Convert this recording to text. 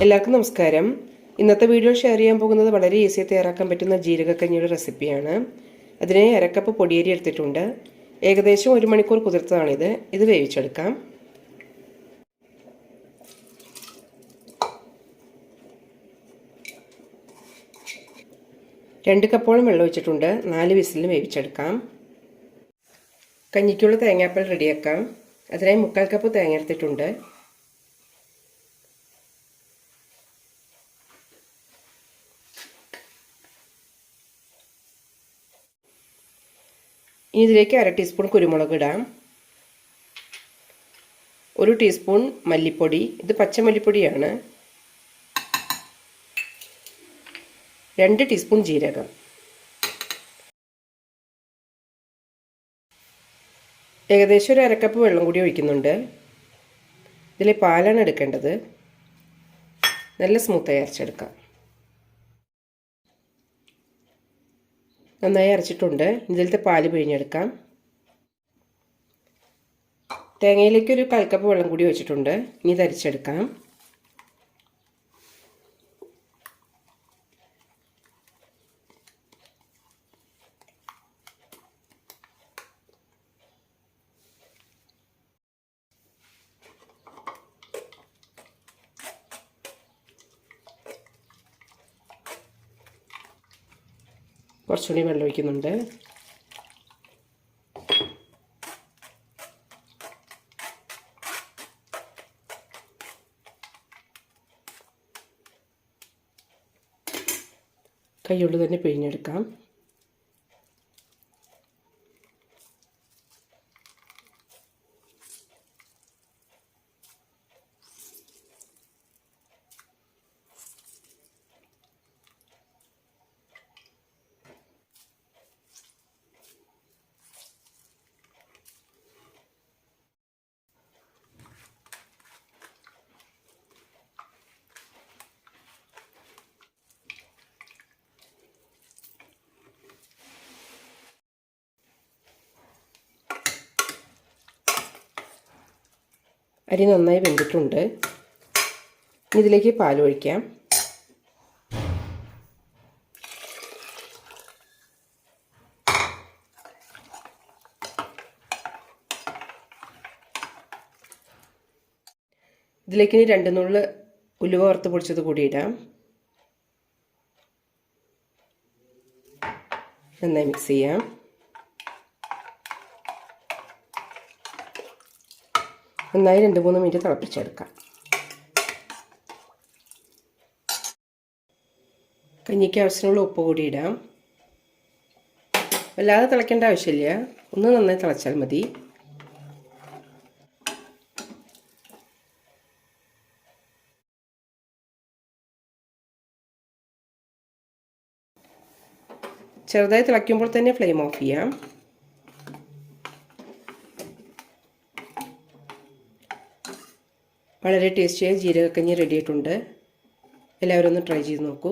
എല്ലാവർക്കും നമസ്കാരം. ഇന്നത്തെ വീഡിയോ ഷെയർ ചെയ്യാൻ പോകുന്നത് വളരെ ഈസിയായി തയ്യാറാക്കാൻ പറ്റുന്ന ജീരകക്കഞ്ഞിയുടെ റെസിപ്പിയാണ്. അതിന് അരക്കപ്പ് പൊടിയരി എടുത്തിട്ടുണ്ട്. ഏകദേശം 1 മണിക്കൂർ കുതിർത്തതാണിത്. ഇത് വേവിച്ചെടുക്കാം. രണ്ട് കപ്പോളം വെള്ളം ഒഴിച്ചിട്ടുണ്ട്. 4 വിസിലിന് വേവിച്ചെടുക്കാം. കഞ്ഞിക്കുള്ള തേങ്ങാപ്പാൽ റെഡിയാക്കാം. അതിനായി 3/4 കപ്പ് തേങ്ങ എടുത്തിട്ടുണ്ട്. ഇനി ഇതിലേക്ക് 1/2 ടീസ്പൂൺ കുരുമുളക് ഇടാം. 1 ടീസ്പൂൺ മല്ലിപ്പൊടി, ഇത് പച്ചമല്ലിപ്പൊടിയാണ്. 2 ടീസ്പൂൺ ജീരകം. ഏകദേശം ഒരു 1/2 കപ്പ് വെള്ളം കൂടി ഒഴിക്കുന്നുണ്ട്. ഇതിൽ പാലാണ് എടുക്കേണ്ടത്. നല്ല സ്മൂത്തായി അരച്ചെടുക്കാം. നന്നായി അരച്ചിട്ടുണ്ട്. ഇതിലത്തെ പാല് പിഴിഞ്ഞെടുക്കാം. തേങ്ങയിലേക്ക് ഒരു 1/4 കപ്പ് വെള്ളം കൂടി ഒഴിച്ചിട്ടുണ്ട്. ഇനി ഇത് അരച്ചെടുക്കാം. കുറച്ചുകൂടി വെള്ളം ഒഴിക്കുന്നുണ്ട്. കൈകൊണ്ട് തന്നെ പിഴിഞ്ഞെടുക്കാം. അരി നന്നായി വെന്തിട്ടുണ്ട്. ഇതിലേക്ക് പാൽ ഒഴിക്കാം. ഇതിലേക്ക് ഇനി 2 നുള്ള് ഉലുവ വറുത്ത് പൊടിച്ചത് കൂടി ഇടാം. നന്നായി മിക്സ് ചെയ്യാം. നന്നായി 2-3 മിനിറ്റ് തിളപ്പിച്ചെടുക്കാം. കഞ്ഞിക്ക് ആവശ്യമുള്ള ഉപ്പ് കൂടി ഇടാം. വല്ലാതെ തിളയ്ക്കേണ്ട ആവശ്യമില്ല. ഒന്ന് നന്നായി തിളച്ചാൽ മതി. ചെറുതായി തിളയ്ക്കുമ്പോൾ തന്നെ ഫ്ലെയിം ഓഫ് ചെയ്യാം. വളരെ ടേസ്റ്റിയായ ജീരകക്കഞ്ഞി റെഡി ആയിട്ടുണ്ട്. എല്ലാവരും ഒന്ന് ട്രൈ ചെയ്ത് നോക്കൂ.